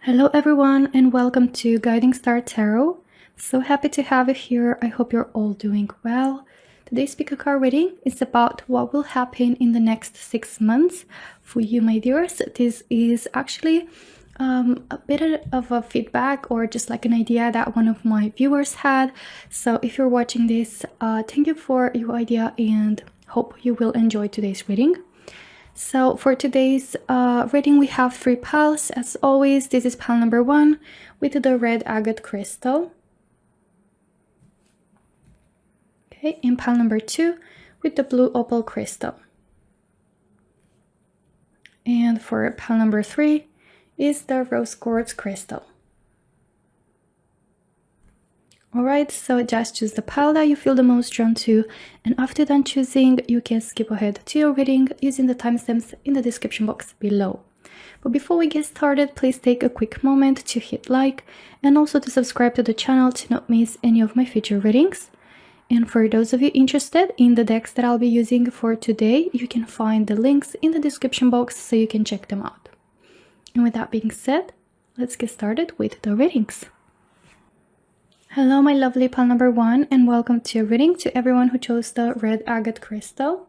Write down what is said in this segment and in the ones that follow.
Hello everyone and welcome to Guiding Star Tarot. So happy to have you here. I hope you're all doing well. Today's PickACard reading is about what will happen in the next 6 months for you, my dears. This is actually a bit of a feedback or just like an idea that one of my viewers had. So if you're watching this, thank you for your idea and hope you will enjoy today's reading. So for today's reading, we have 3 piles. As always, this is pile number 1 with the red agate crystal. Okay, in pile number 2 with the blue opal crystal. And for pile number 3 is the rose quartz crystal. Alright, so just choose the pile that you feel the most drawn to, and after done choosing, you can skip ahead to your reading using the timestamps in the description box below. But before we get started, please take a quick moment to hit like and also to subscribe to the channel to not miss any of my future readings. And for those of you interested in the decks that I'll be using for today, you can find the links in the description box so you can check them out. And with that being said, let's get started with the readings. Hello my lovely pile number 1 and welcome to your reading to everyone who chose the red agate crystal,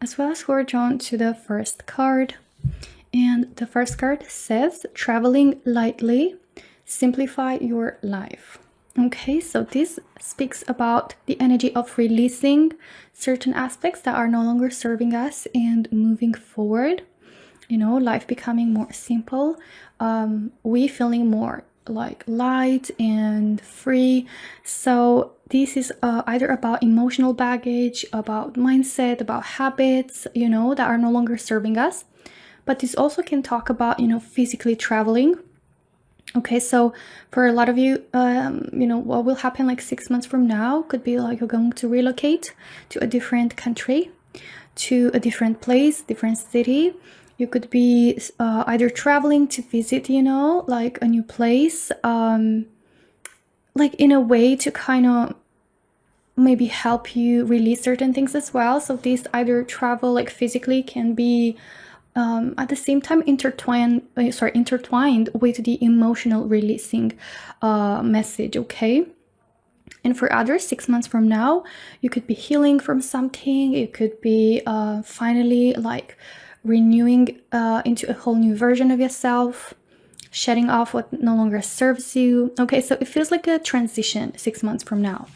as well as who are drawn to the first card. And the first card says, traveling lightly, simplify your life. Okay, so this speaks about the energy of releasing certain aspects that are no longer serving us and moving forward. You know, life becoming more simple, we feeling more like light and free. So this is either about emotional baggage, about mindset, about habits, you know, that are no longer serving us. But this also can talk about, you know, physically traveling. Okay, so for a lot of you, you know, what will happen like 6 months from now could be like you're going to relocate to a different country, to a different place, different city. You could be either traveling to visit, you know, like a new place, like in a way to kind of maybe help you release certain things as well. So this either travel like physically can be at the same time intertwined with the emotional releasing message, okay? And for others, 6 months from now, you could be healing from something. You could be finally like renewing into a whole new version of yourself, shedding off what no longer serves you. Okay, so it feels like a transition 6 months from now,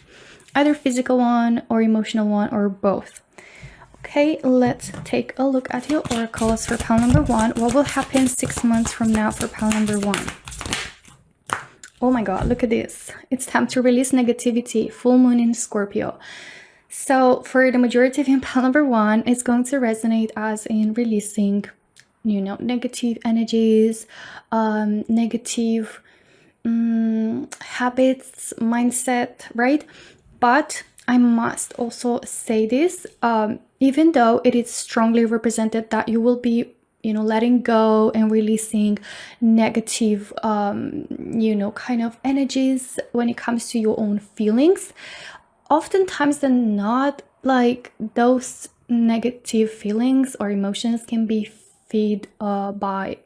either physical one or emotional one or both. Okay, let's take a look at your oracles for pile number 1. What will happen 6 months from now for pile number 1? Oh my god, look at this. It's time to release negativity, full moon in Scorpio. So for the majority of you in pile number 1, it's going to resonate as in releasing, you know, negative energies, negative habits, mindset, right? But I must also say this, even though it is strongly represented that you will be, you know, letting go and releasing negative, you know, kind of energies when it comes to your own feelings. Oftentimes than not, like those negative feelings or emotions can be fed by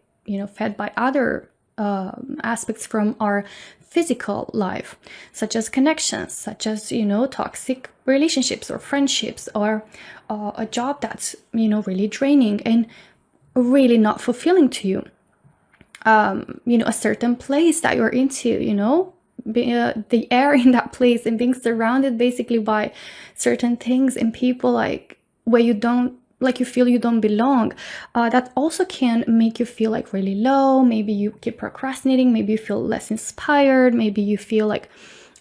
other aspects from our physical life, such as connections, such as, you know, toxic relationships or friendships, or a job that's, you know, really draining and really not fulfilling to you. You know, a certain place that you're into, you know, the air in that place and being surrounded basically by certain things and people like where you don't, like you feel you don't belong, that also can make you feel like really low. Maybe you keep procrastinating, maybe you feel less inspired, maybe you feel like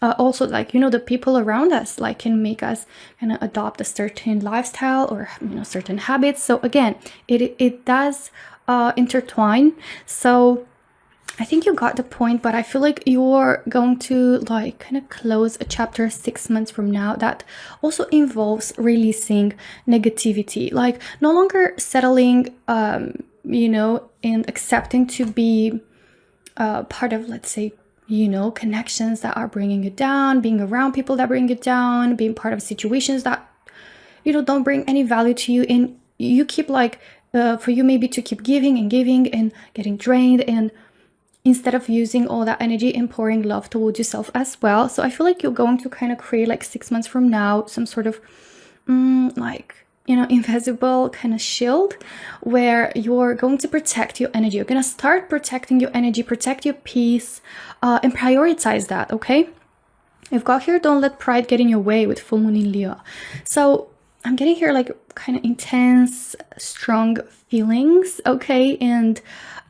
also like, you know, the people around us like can make us kind of adopt a certain lifestyle or, you know, certain habits. So again, it does intertwine. So I think you got the point, but I feel like you're going to like kind of close a chapter 6 months from now that also involves releasing negativity, like no longer settling, you know, and accepting to be part of, let's say, you know, connections that are bringing you down, being around people that bring you down, being part of situations that, you know, don't bring any value to you. And you keep like, for you maybe to keep giving and getting drained and instead of using all that energy and pouring love towards yourself as well. So I feel like you're going to kind of create like 6 months from now some sort of like, you know, invisible kind of shield where you're going to protect your energy. You're going to start protecting your energy, protect your peace, and prioritize that. Okay, we've got here, don't let pride get in your way, with full moon in Leo. So I'm getting here like kind of intense, strong feelings, okay, and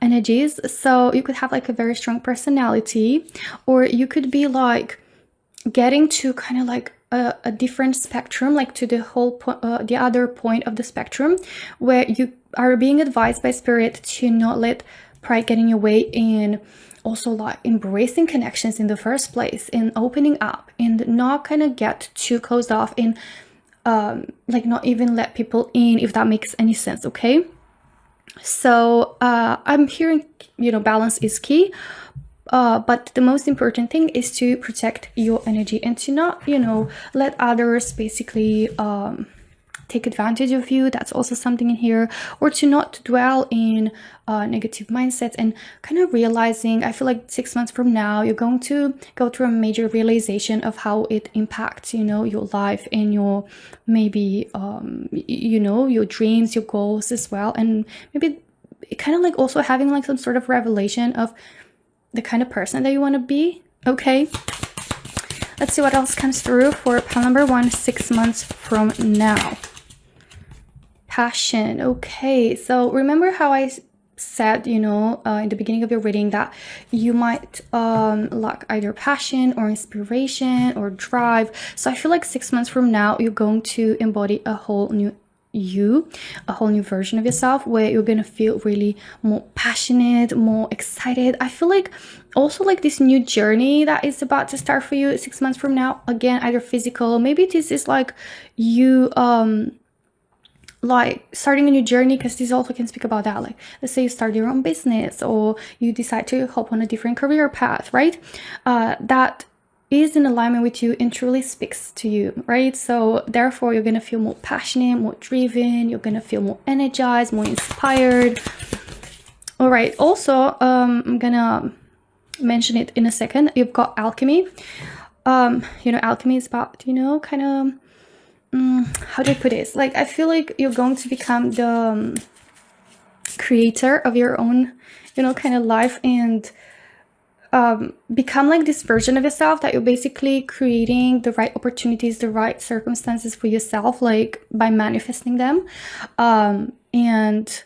energies. So you could have like a very strong personality, or you could be like getting to kind of like a different spectrum, like to the whole the other point of the spectrum, where you are being advised by spirit to not let pride get in your way, and also like embracing connections in the first place, and opening up, and not kind of get too closed off, and like not even let people in, if that makes any sense. Okay, so I'm hearing, you know, balance is key, but the most important thing is to protect your energy, and to not, you know, let others basically take advantage of you. That's also something in here. Or to not dwell in negative mindsets, and kind of realizing, I feel like 6 months from now you're going to go through a major realization of how it impacts, you know, your life and your maybe you know, your dreams, your goals as well, and maybe kind of like also having like some sort of revelation of the kind of person that you want to be. Okay, let's see what else comes through for pile number 1, 6 months from now. Passion. Okay, so remember how I said, you know, in the beginning of your reading, that you might lack either passion or inspiration or drive. So I feel like 6 months from now you're going to embody a whole new you, a whole new version of yourself, where you're gonna feel really more passionate, more excited. I feel like also like this new journey that is about to start for you 6 months from now, again, either physical, maybe this is like you like starting a new journey, because this also can speak about that. Like, let's say you start your own business, or you decide to hop on a different career path, right? That is in alignment with you and truly speaks to you, right? So therefore you're gonna feel more passionate, more driven, you're gonna feel more energized, more inspired. All right, also I'm gonna mention it in a second. You've got alchemy. You know, alchemy is about, you know, kind of how do I put this? Like, I feel like you're going to become the creator of your own, you know, kind of life, and become like this version of yourself that you're basically creating the right opportunities, the right circumstances for yourself, like by manifesting them. And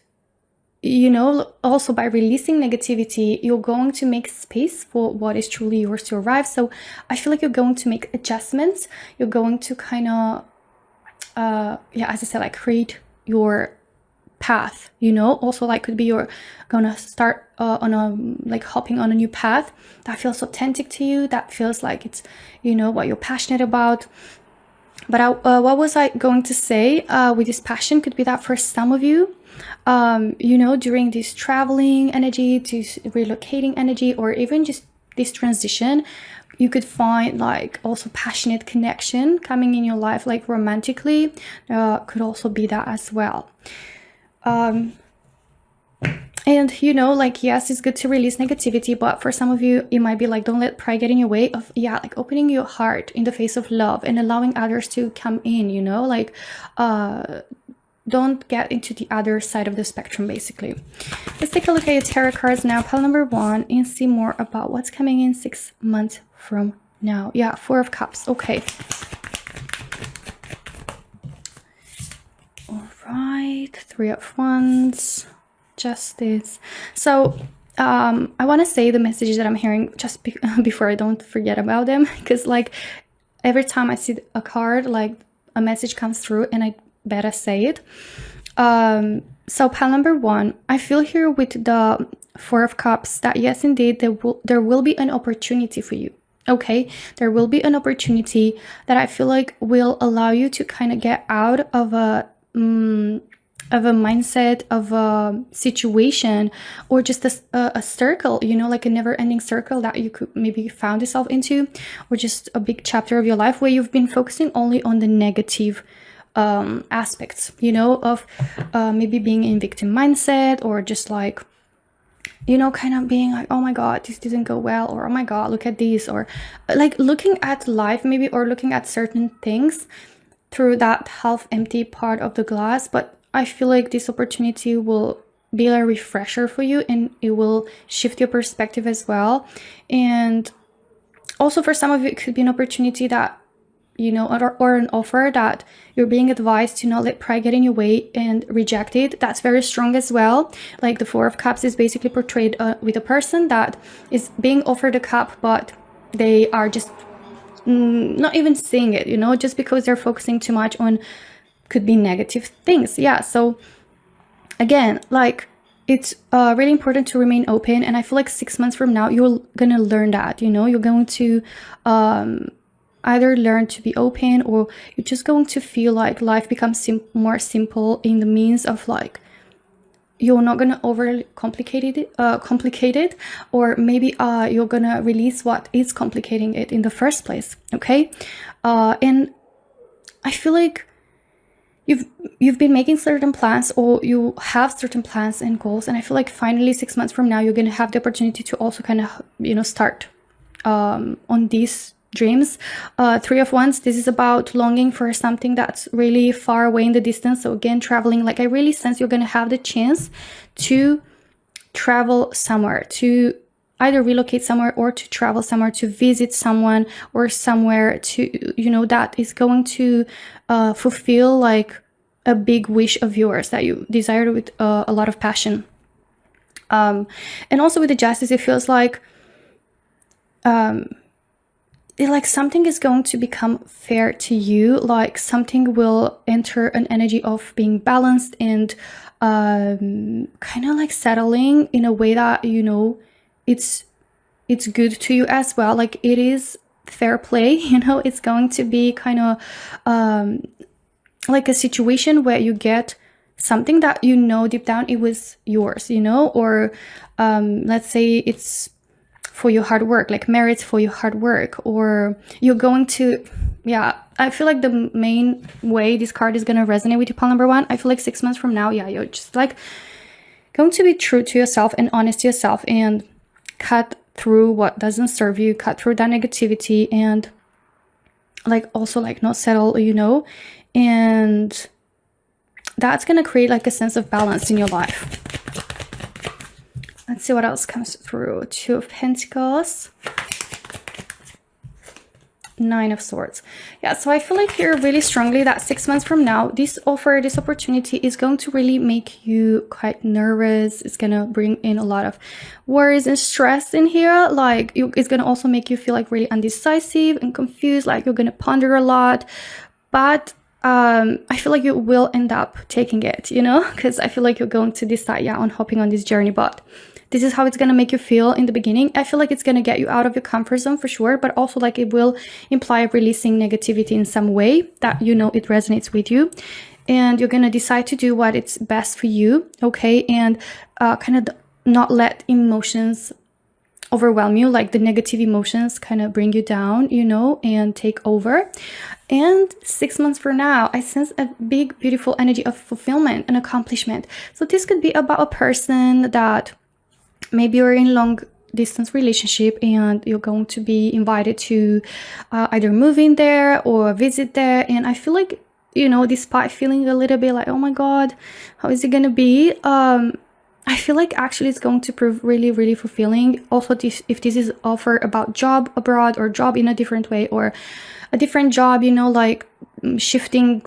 you know, also by releasing negativity, you're going to make space for what is truly yours to arrive. So I feel like you're going to make adjustments. You're going to kind of yeah, as I said, like create your path, you know. Also, like, could be you're gonna start on a like hopping on a new path that feels authentic to you, that feels like it's, you know, what you're passionate about. But what was I going to say with this passion could be that for some of you, you know, during this traveling energy, this relocating energy, or even just this transition, you could find like also passionate connection coming in your life, like romantically, could also be that as well. And you know, like, yes, it's good to release negativity, but for some of you it might be like, don't let pride get in your way of, yeah, like opening your heart in the face of love and allowing others to come in, you know, like don't get into the other side of the spectrum, basically. Let's take a look at your tarot cards now, pile number 1, and see more about what's coming in 6 months from now. Yeah, 4 of Cups. Okay. All right, 3 of Wands, Justice. So I want to say the messages that I'm hearing just before I don't forget about them, because like every time I see a card, like a message comes through and I better say it. So pile number 1, I feel here with the 4 of Cups that yes, indeed, there will be an opportunity for you. Okay, there will be an opportunity that I feel like will allow you to kind of get out of a mindset, of a situation, or just a circle, you know, like a never-ending circle that you could maybe found yourself into, or just a big chapter of your life where you've been focusing only on the negative aspects, you know, of maybe being in victim mindset, or just like you know, kind of being like, oh my god, this didn't go well, or oh my god, look at this, or like looking at life maybe, or looking at certain things through that half empty part of the glass. But I feel like this opportunity will be a refresher for you, and it will shift your perspective as well. And also for some of you, it could be an opportunity that, you know, or an offer that you're being advised to not let pride get in your way and reject it. That's very strong as well. Like the Four of Cups is basically portrayed with a person that is being offered a cup, but they are just not even seeing it, you know, just because they're focusing too much on, could be negative things. Yeah, so again, like, it's really important to remain open. And I feel like 6 months from now, you're gonna learn that, you know, you're going to either learn to be open, or you're just going to feel like life becomes more simple in the means of like, you're not gonna overly complicate it, or maybe you're gonna release what is complicating it in the first place. Okay, and I feel like you've been making certain plans, or you have certain plans and goals, and I feel like finally 6 months from now, you're gonna have the opportunity to also kind of, you know, start on these dreams. Three of Wands, this is about longing for something that's really far away in the distance. So again, traveling, like I really sense you're gonna have the chance to travel somewhere, to either relocate somewhere, or to travel somewhere, to visit someone, or somewhere to, you know, that is going to fulfill like a big wish of yours that you desire with a lot of passion. And also with the Justice, it feels like like something is going to become fair to you, like something will enter an energy of being balanced and kind of like settling in a way that, you know, it's good to you as well. Like it is fair play, you know, it's going to be kind of like a situation where you get something that, you know, deep down it was yours, you know, or let's say it's for your hard work, like merits for your hard work, or you're going to, yeah, I feel like the main way this card is going to resonate with you, pile number one, I feel like 6 months from now, yeah, you're just like going to be true to yourself and honest to yourself, and cut through what doesn't serve you, cut through that negativity, and like also like not settle, you know, and that's going to create like a sense of balance in your life. Let's see what else comes through. Two of Pentacles, Nine of Swords. Yeah, so I feel like here really strongly that 6 months from now, this offer, this opportunity is going to really make you quite nervous. It's going to bring in a lot of worries and stress in here. Like it's going to also make you feel like really undecisive and confused. Like you're going to ponder a lot, but I feel like you will end up taking it, you know, because I feel like you're going to decide, yeah, on hopping on this journey. But this is how it's going to make you feel in the beginning. I feel like it's going to get you out of your comfort zone for sure, but also like it will imply releasing negativity in some way that, you know, it resonates with you, and you're going to decide to do what it's best for you. Okay, and kind of not let emotions overwhelm you, like the negative emotions kind of bring you down, you know, and take over. And 6 months from now, I sense a big, beautiful energy of fulfillment and accomplishment. So this could be about a person that maybe you're in long distance relationship, and you're going to be invited to either move in there or visit there. And I feel like, you know, despite feeling a little bit like, oh my god, how is it gonna be, I feel like actually it's going to prove really, really fulfilling. Also, if this is offer about job abroad, or job in a different way, or a different job, you know, like shifting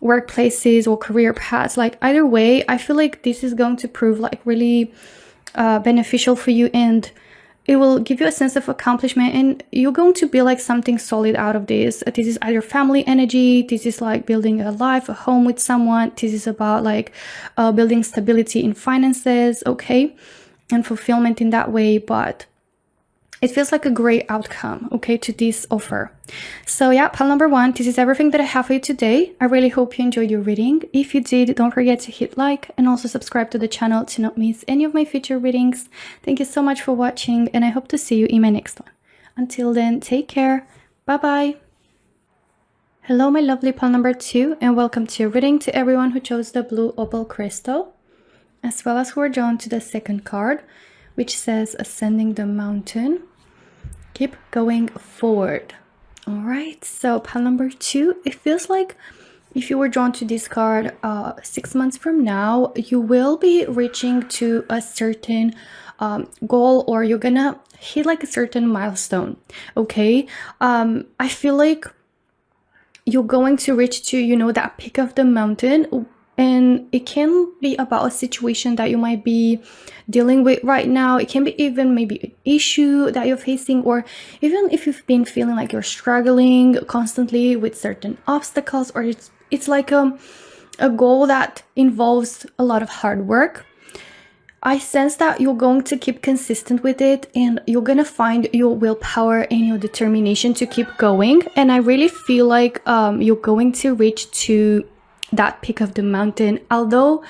workplaces or career paths, like either way, I feel like this is going to prove like really beneficial for you, and it will give you a sense of accomplishment, and you're going to build like something solid out of this. This is either family energy, this is like building a life, a home with someone, this is about like building stability in finances, okay, and fulfillment in that way. But it feels like a great outcome, okay, to this offer. So yeah, pile number one, this is everything that I have for you today. I really hope you enjoyed your reading. If you did, don't forget to hit like and also subscribe to the channel to not miss any of my future readings. Thank you so much for watching, and I hope to see you in my next one. Until then, take care. Bye-bye. Hello, my lovely pile number two, and welcome to your reading to everyone who chose the blue opal crystal, as well as who are drawn to the second card, which says ascending the mountain. Keep going forward. All right, so pile number 2, it feels like if you were drawn to this card 6 months from now, you will be reaching to a certain goal, or you're gonna hit like a certain milestone. Okay, I feel like you're going to reach to, you know, that peak of the mountain, and it can be about a situation that you might be dealing with right now. It can be even maybe an issue that you're facing, or even if you've been feeling like you're struggling constantly with certain obstacles, or it's like a goal that involves a lot of hard work. I sense that you're going to keep consistent with it, and you're gonna find your willpower and your determination to keep going. And I really feel like you're going to reach to that peak of the mountain. Although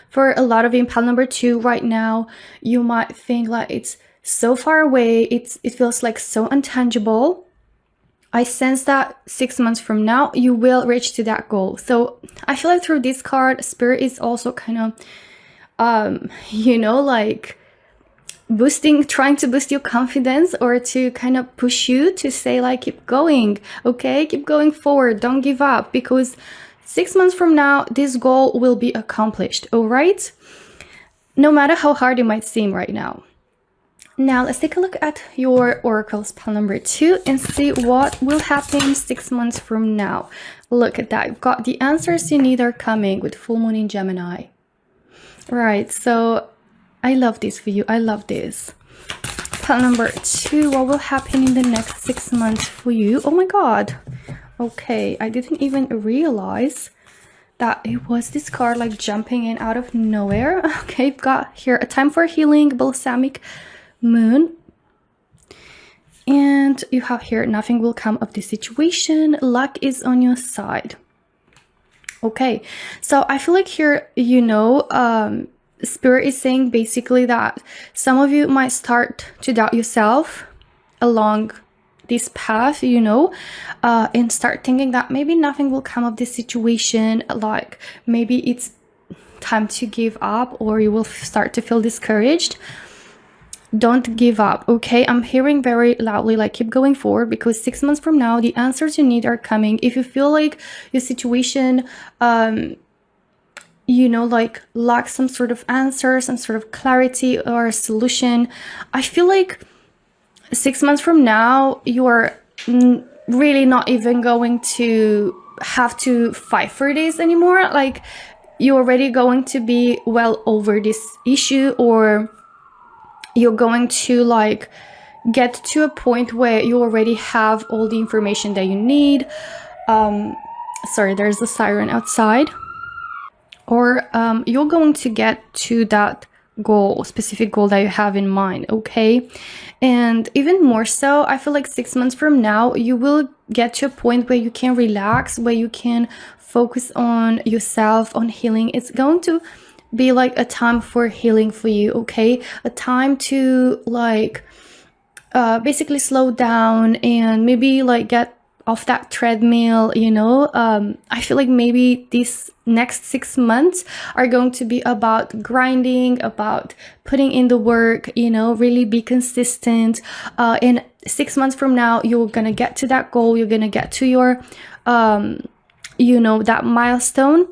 for a lot of you in pile number 2 right now, you might think like it's so far away, it feels like so intangible. I sense that 6 months from now, you will reach to that goal. So I feel like through this card, Spirit is also kind of you know, like trying to boost your confidence, or to kind of push you to say like, keep going, okay, keep going forward, don't give up, because 6 months from now, this goal will be accomplished. All right, no matter how hard it might seem right now. Now let's take a look at your oracles pile number 2 and see what will happen 6 months from now. Look at that, you've got the answers you need are coming with full moon in Gemini. Right, so I love this for you. I love this. Pile number 2, what will happen in the next 6 months for you? Oh my god. Okay, I didn't even realize that it was this card like jumping in out of nowhere. Okay, you've got here a time for healing, balsamic moon. And you have here, nothing will come of this situation. Luck is on your side. Okay, so I feel like here, you know, Spirit is saying basically that some of you might start to doubt yourself along this path, you know, and start thinking that maybe nothing will come of this situation, like maybe it's time to give up, or you will start to feel discouraged. Don't give up, okay? I'm hearing very loudly like keep going forward, because 6 months from now the answers you need are coming. If you feel like your situation you know, like lacks some sort of answer, some sort of clarity or solution, I feel like 6 months from now you are really not even going to have to fight for this anymore. Like you're already going to be well over this issue, or you're going to like get to a point where you already have all the information that you need. Sorry, there's a siren outside. Or you're going to get to that goal, specific goal that you have in mind, okay? And even more so, I feel like 6 months from now, you will get to a point where you can relax, where you can focus on yourself, on healing. It's going to be like a time for healing for you, okay? A time to like basically slow down and maybe like get off that treadmill, you know. I feel like maybe these next 6 months are going to be about grinding, about putting in the work, you know, really be consistent. And 6 months from now, you're gonna get to that goal, you're gonna get to your you know, that milestone.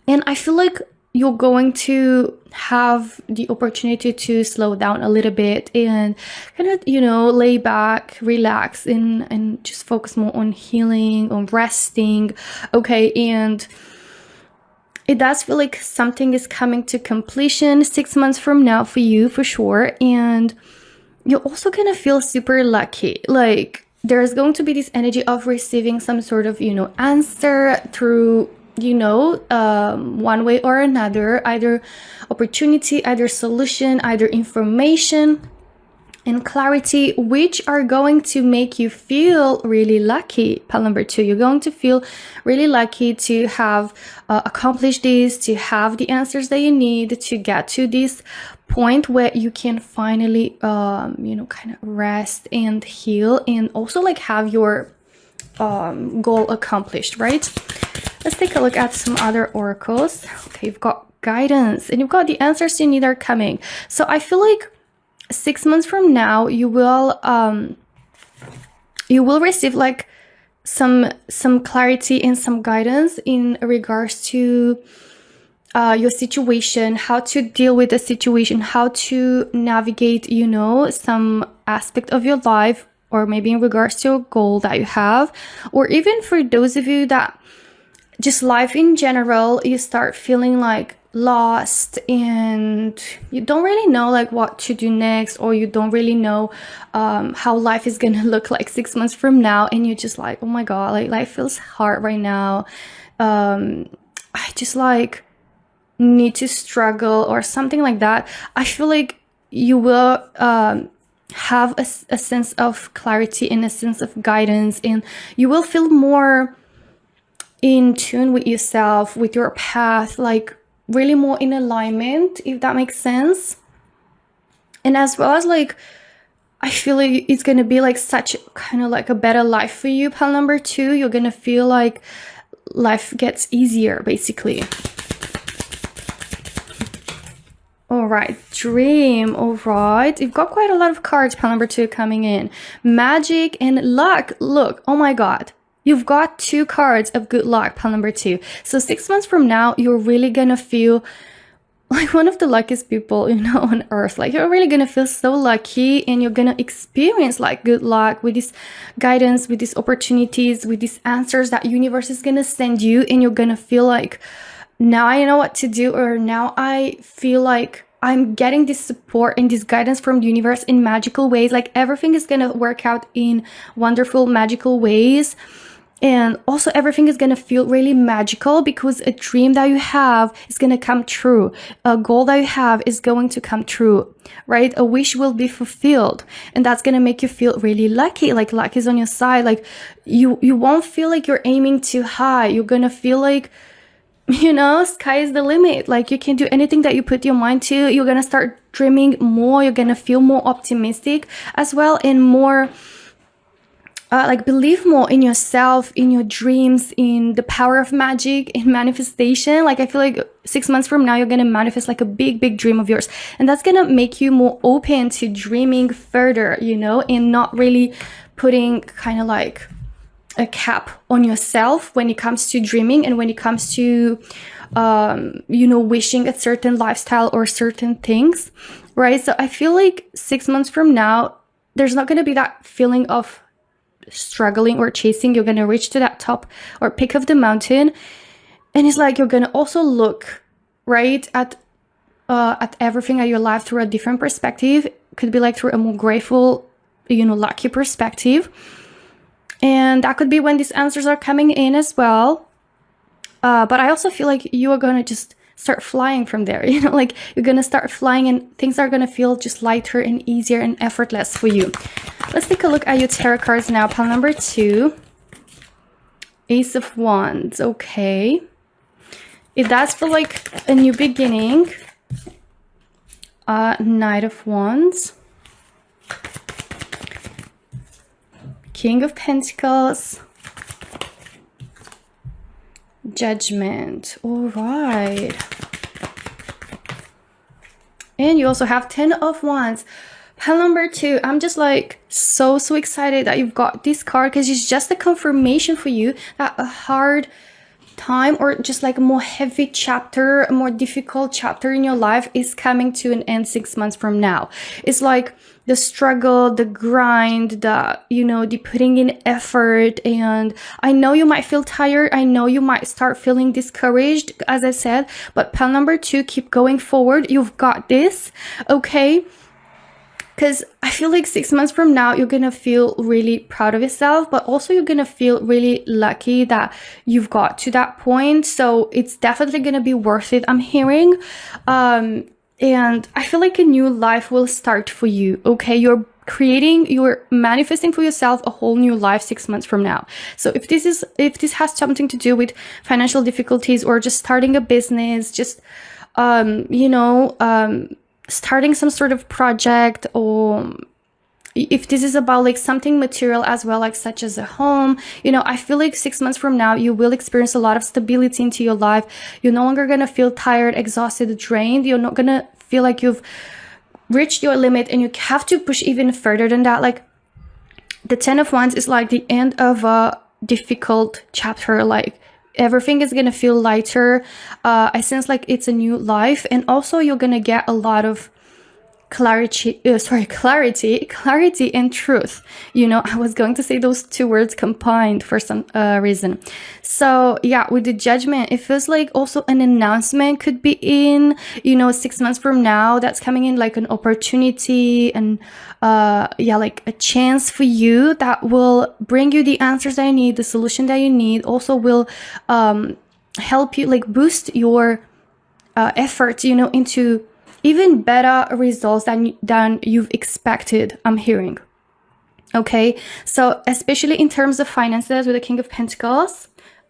And I feel like you're going to have the opportunity to slow down a little bit and kind of, you know, lay back, relax, and just focus more on healing, on resting, okay? And it does feel like something is coming to completion 6 months from now for you, for sure. And you're also gonna feel super lucky. Like there's going to be this energy of receiving some sort of, you know, answer through, you know, one way or another, either opportunity, either solution, either information and clarity, which are going to make you feel really lucky. Pile number 2, you're going to feel really lucky to have accomplished this, to have the answers that you need, to get to this point where you can finally, you know, kind of rest and heal, and also like have your goal accomplished, right? Let's take a look at some other oracles. Okay, you've got guidance and you've got the answers you need are coming. So I feel like 6 months from now, you will receive like some clarity and some guidance in regards to your situation, how to deal with the situation, how to navigate, you know, some aspect of your life, or maybe in regards to a goal that you have, or even for those of you that just life in general, you start feeling like lost and you don't really know like what to do next, or you don't really know how life is gonna look like 6 months from now, and you're just like, oh my god, like life feels hard right now. I just like need to struggle or something like that. I feel like you will have a sense of clarity and a sense of guidance, and you will feel more in tune with yourself, with your path, like really more in alignment, if that makes sense. And as well as like, I feel like it's gonna be like such kind of like a better life for you, pile number 2. You're gonna feel like life gets easier, basically. All right, dream. All right, you've got quite a lot of cards, pile number 2, coming in. Magic and luck. Look, oh my god, you've got 2 cards of good luck, pile number 2. So 6 months from now, you're really gonna feel like one of the luckiest people, you know, on earth. Like you're really gonna feel so lucky, and you're gonna experience like good luck with this guidance, with these opportunities, with these answers that universe is gonna send you, and you're gonna feel like, now I know what to do, or now I feel like I'm getting this support and this guidance from the universe in magical ways. Like everything is gonna work out in wonderful, magical ways. And also everything is gonna feel really magical, because a dream that you have is gonna come true. A goal that you have is going to come true, right? A wish will be fulfilled, and that's gonna make you feel really lucky. Like luck is on your side. Like you won't feel like you're aiming too high. You're gonna feel like, you know, sky is the limit. Like you can do anything that you put your mind to. You're gonna start dreaming more. You're gonna feel more optimistic as well, and more like believe more in yourself, in your dreams, in the power of magic, in manifestation. Like I feel like 6 months from now, you're gonna manifest like a big dream of yours, and that's gonna make you more open to dreaming further, you know, and not really putting kind of like a cap on yourself when it comes to dreaming, and when it comes to you know, wishing a certain lifestyle or certain things, right? So I feel like 6 months from now, there's not going to be that feeling of struggling or chasing. You're going to reach to that top or peak of the mountain, and it's like you're going to also look right at everything at your life through a different perspective. Could be like through a more grateful, you know, lucky perspective. And that could be when these answers are coming in as well. But I also feel like you are going to just start flying from there. You know, like you're going to start flying, and things are going to feel just lighter and easier and effortless for you. Let's take a look at your tarot cards now. Pile number 2. Ace of Wands. Okay. It does feel like a new beginning. Knight of Wands. King of Pentacles. Judgment. All right. And you also have 10 of Wands. Pile number 2. I'm just like so excited that you've got this card, because it's just a confirmation for you that a hard time, or just like a more heavy chapter, a more difficult chapter in your life is coming to an end 6 months from now. It's like the struggle, the grind, the, you know, the putting in effort. And I know you might feel tired. I know you might start feeling discouraged, as I said, but pile number 2, keep going forward. You've got this, okay? Because I feel like 6 months from now, you're going to feel really proud of yourself, but also you're going to feel really lucky that you've got to that point. So it's definitely going to be worth it, I'm hearing. And I feel like a new life will start for you, okay? You're manifesting for yourself a whole new life 6 months from now. So if this has something to do with financial difficulties, or just starting a business, just, you know, starting some sort of project, or if this is about like something material as well, like such as a home, you know, I feel like 6 months from now, you will experience a lot of stability into your life. You're no longer going to feel tired, exhausted, drained. You're not going to feel like you've reached your limit and you have to push even further than that. Like the 10 of Wands is like the end of a difficult chapter. Like everything is gonna feel lighter. I sense like it's a new life, and also you're gonna get a lot of clarity and truth. You know, I was going to say those two words combined for some reason. So yeah, with the Judgment, it feels like also an announcement could be in, you know, 6 months from now, that's coming in, like an opportunity and yeah, like a chance for you that will bring you the answers that you need, the solution that you need. Also will help you like boost your efforts, you know, into even better results than you've expected, I'm hearing. Okay, so especially in terms of finances with the King of Pentacles,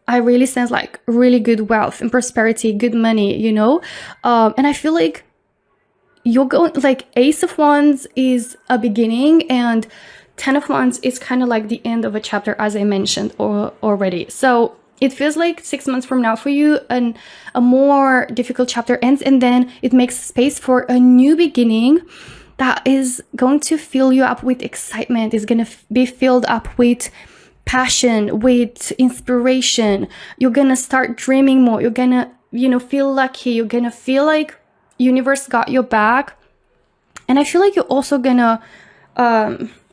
I really sense like really good wealth and prosperity, good money, you know. And I feel like you're going, like Ace of Wands is a beginning and 10 of Wands is kind of like the end of a chapter, as I mentioned already. So it feels like 6 months from now for you, and a more difficult chapter ends, and then it makes space for a new beginning that is going to fill you up with excitement, is going to be filled up with passion, with inspiration. You're going to start dreaming more. You're going to, you know, feel lucky. You're going to feel like universe got your back. And I feel like you're also going to,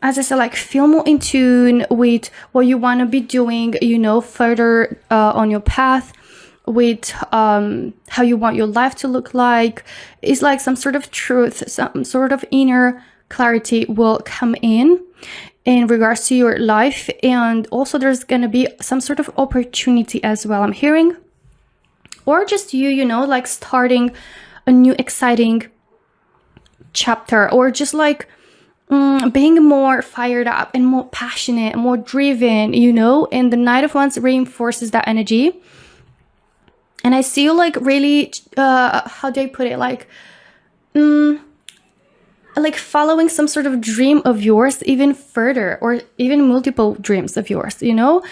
as I said, like feel more in tune with what you want to be doing, you know, further on your path, with how you want your life to look like. It's like some sort of truth, some sort of inner clarity will come in regards to your life. And also there's going to be some sort of opportunity as well, I'm hearing. Or just you know, like starting a new exciting chapter, or just like being more fired up and more passionate and more driven, you know. And the Knight of Wands reinforces that energy. And I see you like really, how do I put it? Like following some sort of dream of yours even further, or even multiple dreams of yours, you know.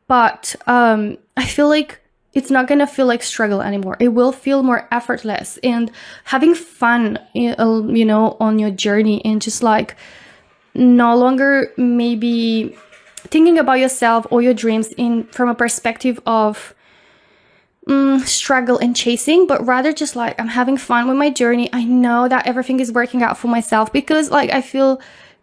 But I feel like it's not gonna feel like struggle anymore. It will feel more effortless and having fun, you know, on your journey, and just like no longer maybe thinking about yourself or your dreams from a perspective of struggle and chasing, but rather just like I'm having fun with my journey. I know that everything is working out for myself, because like I feel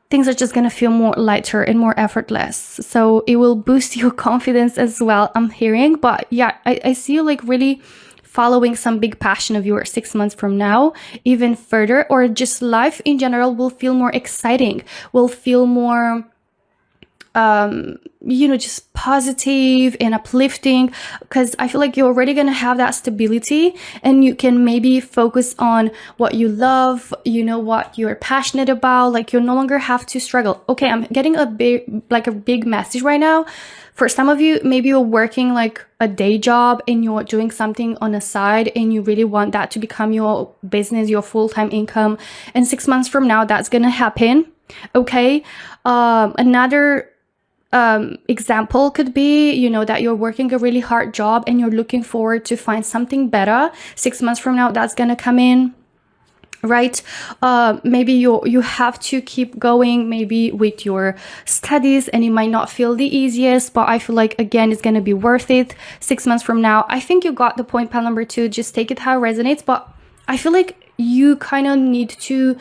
things are just gonna feel more lighter and more effortless. So it will boost your confidence as well, I'm hearing. But yeah, I see you like really following some big passion of yours 6 months from now, even further, or just life in general will feel more exciting, will feel more you know, just positive and uplifting, because I feel like you're already gonna have that stability, and you can maybe focus on what you love, you know, what you're passionate about. Like you no longer have to struggle. Okay, I'm getting a big message right now. For some of you, maybe you're working like a day job and you're doing something on the side, and you really want that to become your business, your full-time income. And 6 months from now, that's gonna happen. Okay, another example could be, you know, that you're working a really hard job and you're looking forward to find something better. 6 months from now, that's gonna come in, right? Maybe you have to keep going maybe with your studies, and it might not feel the easiest, but I feel like again it's gonna be worth it 6 months from now. I think you got the point, pal number 2. Just take it how it resonates, but I feel like you kind of need to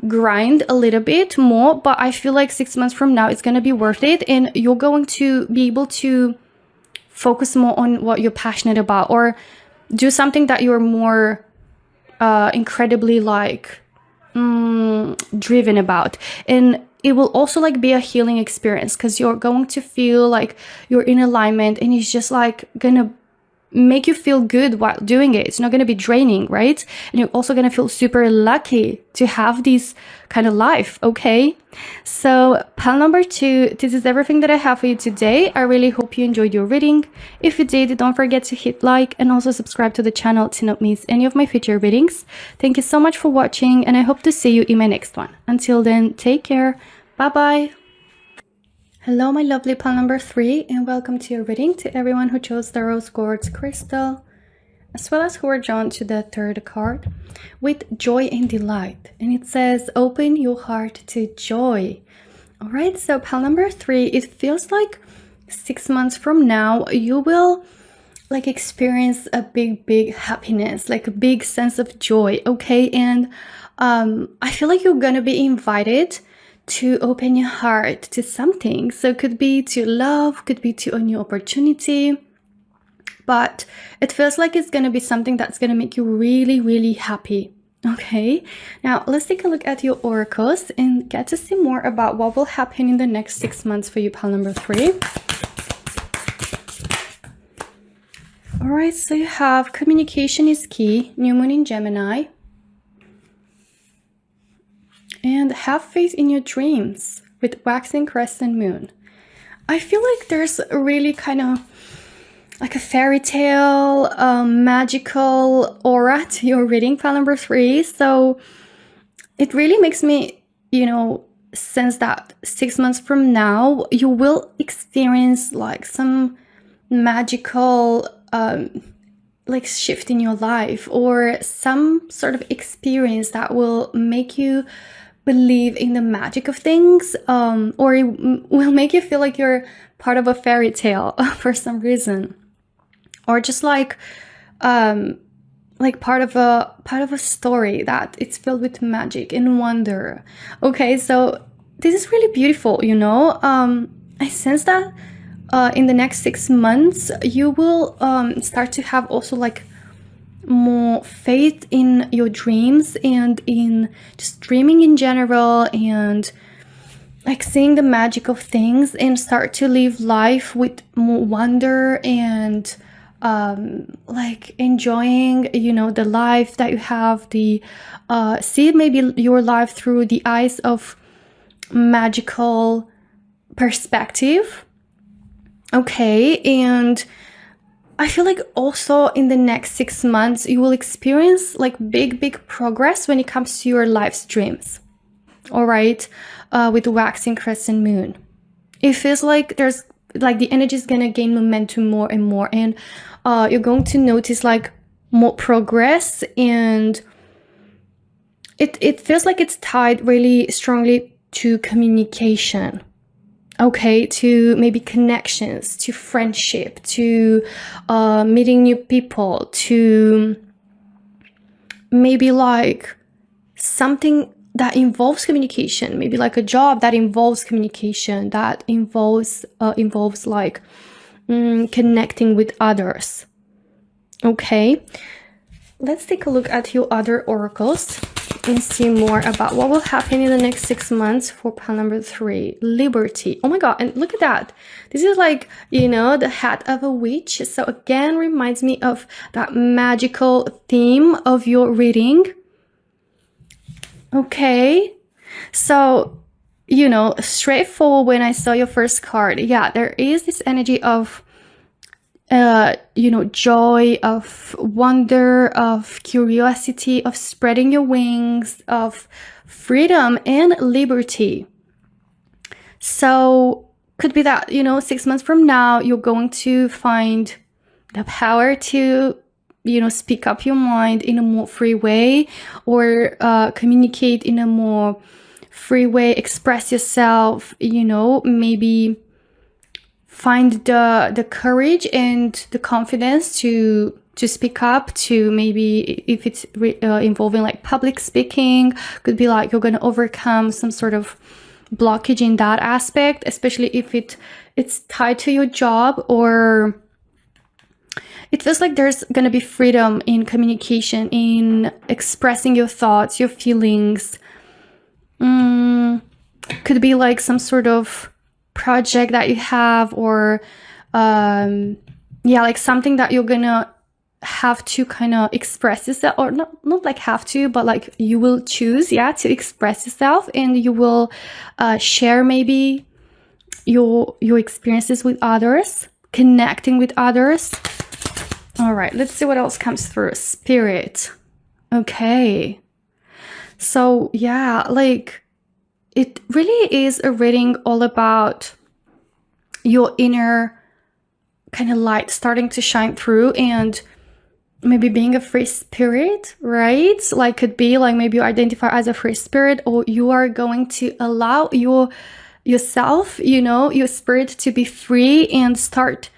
grind a little bit more, but I feel like 6 months from now it's going to be worth it, and you're going to be able to focus more on what you're passionate about, or do something that you're more incredibly like driven about. And it will also like be a healing experience, because you're going to feel like you're in alignment, and it's just like gonna make you feel good while doing it. It's not going to be draining, right? And you're also going to feel super lucky to have this kind of life. Okay, so pile number 2, this is everything that I have for you today. I really hope you enjoyed your reading. If you did, don't forget to hit like and also subscribe to the channel to not miss any of my future readings. Thank you so much for watching, and I hope to see you in my next one. Until then, take care. Bye bye. Hello, my lovely pile number 3, and welcome to your reading. To everyone who chose the rose quartz crystal, as well as who are drawn to the third card with joy and delight. And it says, open your heart to joy. All right, so pile number 3, it feels like 6 months from now, you will like experience a big happiness, like a big sense of joy. Okay, and I feel like you're gonna be invited to open your heart to something. So it could be to love, could be to a new opportunity, but it feels like it's gonna be something that's gonna make you really happy. Okay, now let's take a look at your oracles and get to see more about what will happen in the next 6 months for you, pile number 3. All right, so you have communication is key, new moon in Gemini, and have faith in your dreams with waxing crescent moon. I feel like there's a really kind of like a fairy tale, magical aura to your reading, pile number 3. So it really makes me, sense that 6 months from now, you will experience like some magical like shift in your life, or some sort of experience that will make you believe in the magic of things, or it will make you feel like you're part of a fairy tale for some reason, or just like part of a story that it's filled with magic and wonder. Okay, so this is really beautiful. I sense that in the next 6 months, you will start to have also like more faith in your dreams and in just dreaming in general, and like seeing the magic of things, and start to live life with more wonder and like enjoying, the life that you have, see maybe your life through the eyes of magical perspective. Okay, and I feel like also in the next 6 months, you will experience like big progress when it comes to your life's dreams. All right, with the waxing crescent moon, it feels like there's like the energy is gonna gain momentum more and more, and you're going to notice like more progress, and it feels like it's tied really strongly to communication. Okay, to maybe connections, to friendship, to meeting new people, to maybe like something that involves communication, maybe like a job that involves communication, that involves like connecting with others. Okay, let's take a look at your other oracles and see more about what will happen in the next 6 months for pile number 3, liberty. Oh my god, and look at that. This is like, the hat of a witch. So again, reminds me of that magical theme of your reading. Okay, so, straightforward when I saw your first card. Yeah, there is this energy of joy, of wonder, of curiosity, of spreading your wings, of freedom and liberty. So could be that, 6 months from now, you're going to find the power to, speak up your mind in a more free way, or communicate in a more free way, express yourself, maybe find the courage and the confidence to speak up, to maybe if it's involving like public speaking, could be like you're going to overcome some sort of blockage in that aspect, especially if it's tied to your job, or it feels like there's going to be freedom in communication, in expressing your thoughts, your feelings. Could be like some sort of project that you have, or like something that you're gonna have to kind of express yourself, or not like have to, but like you will choose to express yourself, and you will share maybe your experiences with others, connecting with others. All right, let's see what else comes through. Spirit. Okay, so yeah, like it really is a reading all about your inner kind of light starting to shine through, and maybe being a free spirit, right? Like could be like maybe you identify as a free spirit, or you are going to allow yourself, your spirit to be free and start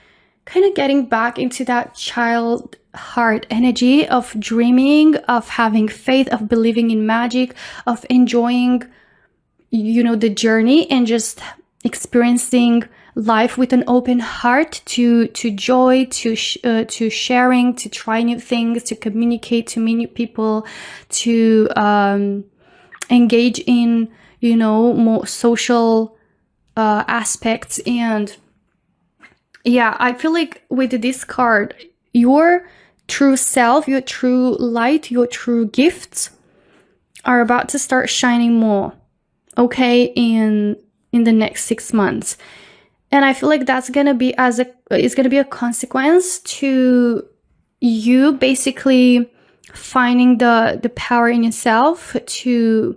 kind of getting back into that child heart energy of dreaming, of having faith, of believing in magic, of enjoying, the journey, and just experiencing life with an open heart to joy, to sharing, to try new things, to communicate, to meet new people, to engage in more social aspects. And yeah, I feel like with this card, your true self, your true light, your true gifts are about to start shining more, okay, in the next 6 months. And I feel like that's gonna be it's gonna be a consequence to you basically finding the power in yourself to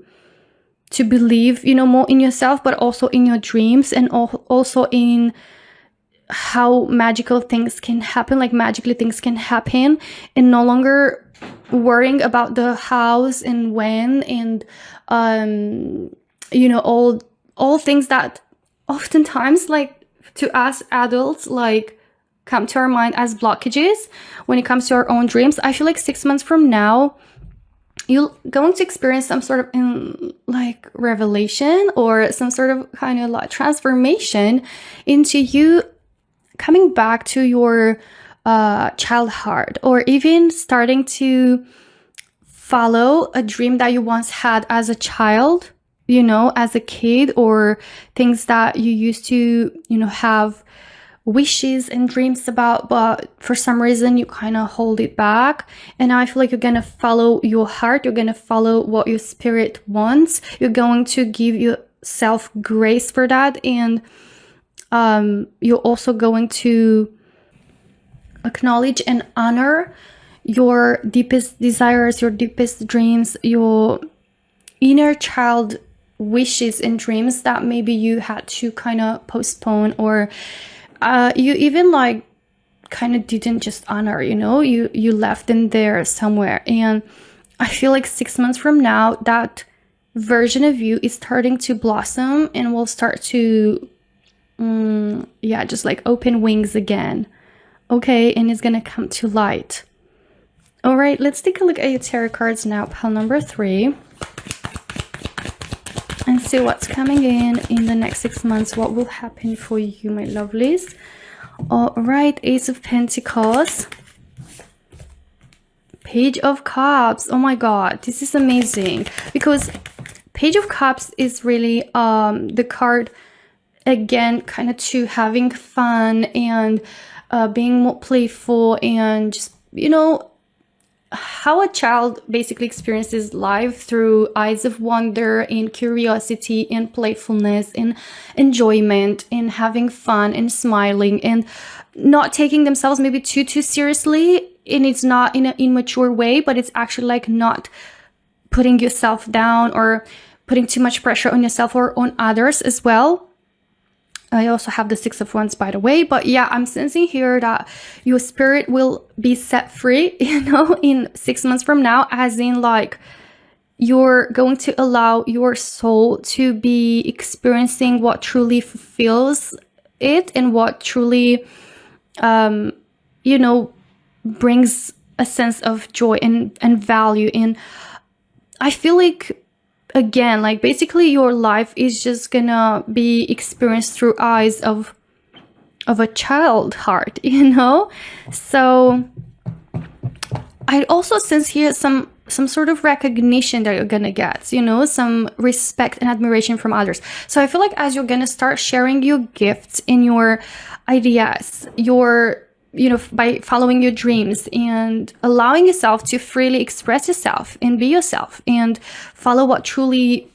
believe, more in yourself, but also in your dreams, and also in how magical things can happen, like magically things can happen, and no longer worrying about the hows and when, and all things that oftentimes, like, to us adults, like, come to our mind as blockages when it comes to our own dreams. I feel like 6 months from now, you're going to experience some sort of revelation, or some sort of kind of like transformation into you coming back to your child heart, or even starting to follow a dream that you once had as a child, as a kid, or things that you used to, have wishes and dreams about, but for some reason you kind of hold it back. And I feel like you're gonna follow your heart, you're gonna follow what your spirit wants, you're going to give yourself grace for that, and you're also going to acknowledge and honor your deepest desires, your deepest dreams, your inner child wishes and dreams that maybe you had to kind of postpone, or you even kind of didn't just honor, you left them there somewhere. And I feel like 6 months from now, that version of you is starting to blossom and will start to just like open wings again, okay, and it's gonna come to light. All right, let's take a look at your tarot cards now, pile number 3, and see what's coming in the next 6 months. What will happen for you, my lovelies? All right, Ace of Pentacles, Page of Cups. Oh my god, this is amazing, because Page of Cups is really the card, again, kind of to having fun and being more playful, and just, how a child basically experiences life through eyes of wonder and curiosity and playfulness and enjoyment and having fun and smiling and not taking themselves maybe too seriously. And it's not in an immature way, but it's actually like not putting yourself down or putting too much pressure on yourself or on others as well. I also have the Six of Wands, by the way. But yeah, I'm sensing here that your spirit will be set free, in 6 months from now, as in like you're going to allow your soul to be experiencing what truly fulfills it and what truly, brings a sense of joy and value. And I feel like, again, like basically your life is just gonna be experienced through eyes of a child heart, So I also sense here some sort of recognition that you're gonna get, some respect and admiration from others. So I feel like as you're gonna start sharing your gifts and your ideas, by following your dreams and allowing yourself to freely express yourself and be yourself and follow what truly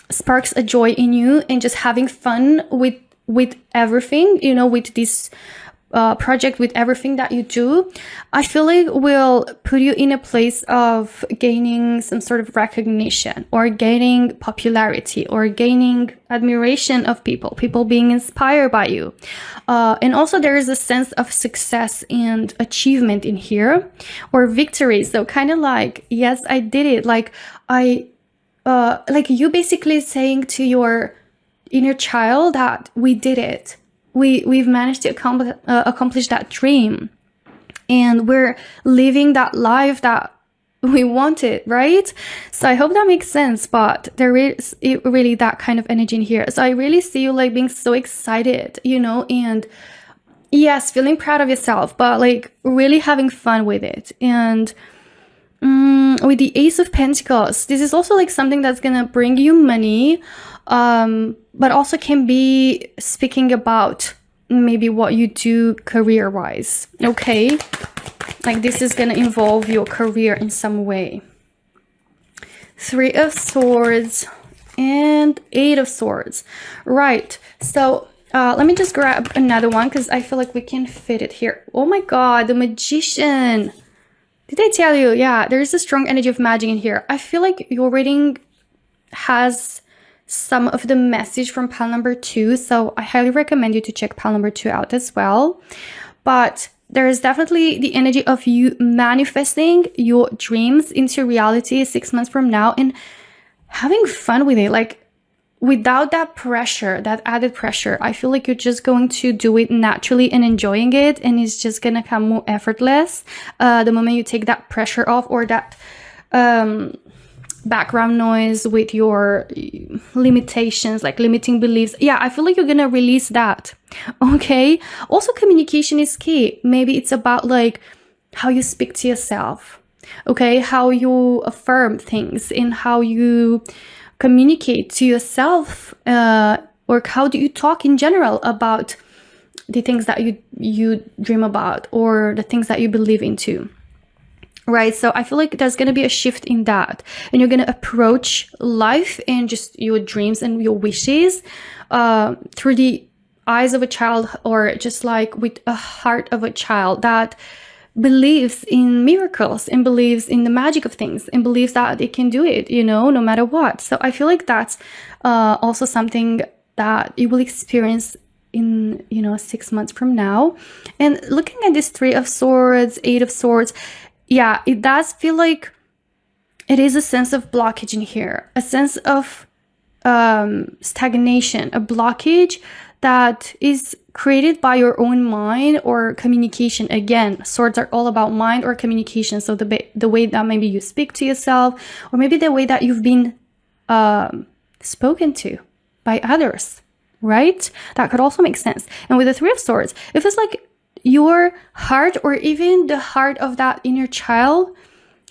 sparks a joy in you, and just having fun with everything, with this project, with everything that you do, I feel like will put you in a place of gaining some sort of recognition, or gaining popularity, or gaining admiration of people being inspired by you. And also there is a sense of success and achievement in here, or victory. So kind of like, yes, I did it. Like like you basically saying to your inner child that we did it. We've managed to accomplish that dream, and we're living that life that we wanted, right? So I hope that makes sense, but there is really that kind of energy in here. So I really see you like being so excited, you know, and yes, feeling proud of yourself, but like really having fun with it. And with the Ace of Pentacles, this is also like something that's gonna bring you money, but also can be speaking about maybe what you do career-wise, okay? Like this is gonna involve your career in some way. 3 of Swords and 8 of Swords. Right, so let me just grab another one because I feel like we can fit it here. Oh my god, the Magician. Did I tell you? Yeah, there's a strong energy of magic in here. I feel like your reading has some of the message from pile number 2, so I highly recommend you to check pile number 2 out as well. But there is definitely the energy of you manifesting your dreams into reality 6 months from now and having fun with it. Like without that pressure, that added pressure, I feel like you're just going to do it naturally and enjoying it, and it's just gonna come more effortless the moment you take that pressure off, or that background noise with your limitations, like limiting beliefs. Yeah, I feel like you're gonna release that, okay? Also, communication is key. Maybe it's about like how you speak to yourself, okay? How you affirm things, and how you communicate to yourself, or how do you talk in general about the things that you dream about, or the things that you believe into, right? So I feel like there's going to be a shift in that, and you're going to approach life and just your dreams and your wishes through the eyes of a child, or just like with a heart of a child that believes in miracles and believes in the magic of things and believes that they can do it, you know, no matter what. So I feel like that's also something that you will experience in, you know, 6 months from now. And looking at this 3 of Swords, 8 of Swords, yeah, it does feel like it is a sense of blockage in here, a sense of stagnation, a blockage that is created by your own mind or communication. Again, swords are all about mind or communication. So the way that maybe you speak to yourself, or maybe the way that you've been spoken to by others, right? That could also make sense. And with the 3 of Swords, if it's like your heart, or even the heart of that inner child,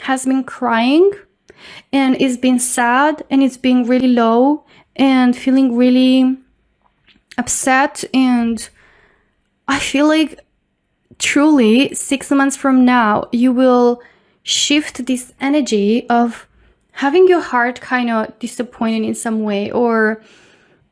has been crying and is being sad, and it's being really low and feeling really upset, and I feel like truly 6 months from now you will shift this energy of having your heart kind of disappointed in some way, or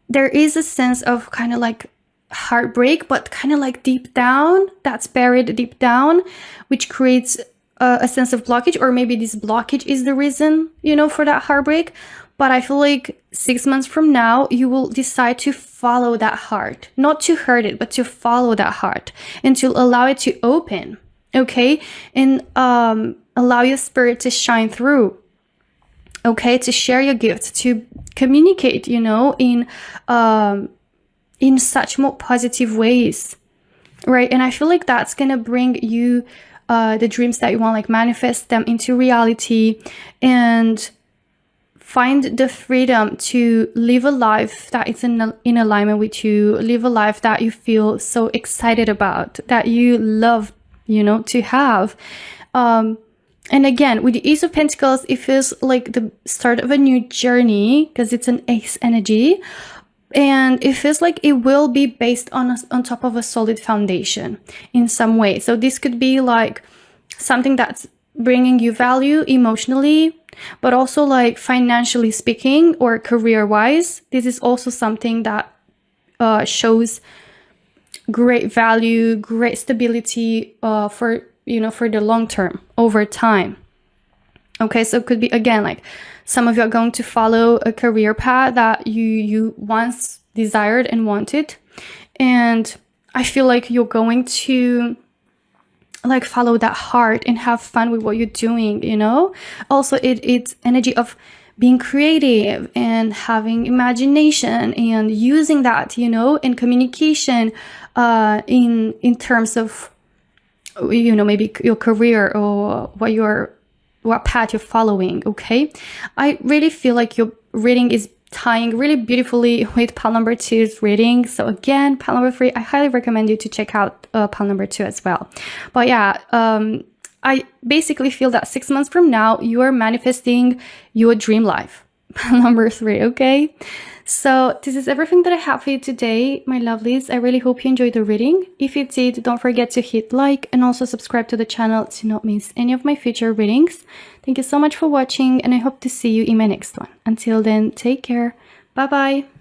there is a sense of kind of like heartbreak, but kind of like deep down, that's buried deep down, which creates a sense of blockage, or maybe this blockage is the reason, you know, for that heartbreak. But I feel like 6 months from now, you will decide to follow that heart, not to hurt it, but to follow that heart and to allow it to open, okay? And allow your spirit to shine through, okay? To share your gifts, to communicate, you know, in such more positive ways, right? And I feel like that's gonna bring you the dreams that you want, like manifest them into reality, and find the freedom to live a life that is in alignment with you, live a life that you feel so excited about, that you love, you know, to have. And again, with the Ace of Pentacles, it feels like the start of a new journey, because it's an ace energy, and it feels like it will be based on top of a solid foundation in some way. So this could be like something that's bringing you value emotionally, but also like financially speaking, or career wise. This is also something that shows great value, great stability for, you know, for the long term, over time. Okay, so it could be, again, like some of you are going to follow a career path that you once desired and wanted. And I feel like you're going to like follow that heart and have fun with what you're doing, you know? Also, it's energy of being creative and having imagination and using that, you know, in communication, in terms of, you know, maybe your career or what path you're following. Okay, I really feel like your reading is tying really beautifully with pile number 2's reading. So again, pile number 3, I highly recommend you to check out pile number 2 as well. But yeah, I basically feel that 6 months from now, you are manifesting your dream life. Pile number 3, okay? So this is everything that I have for you today, my lovelies. I really hope you enjoyed the reading. If you did, don't forget to hit like and also subscribe to the channel to not miss any of my future readings. Thank you so much for watching, and I hope to see you in my next one. Until then, take care. Bye-bye.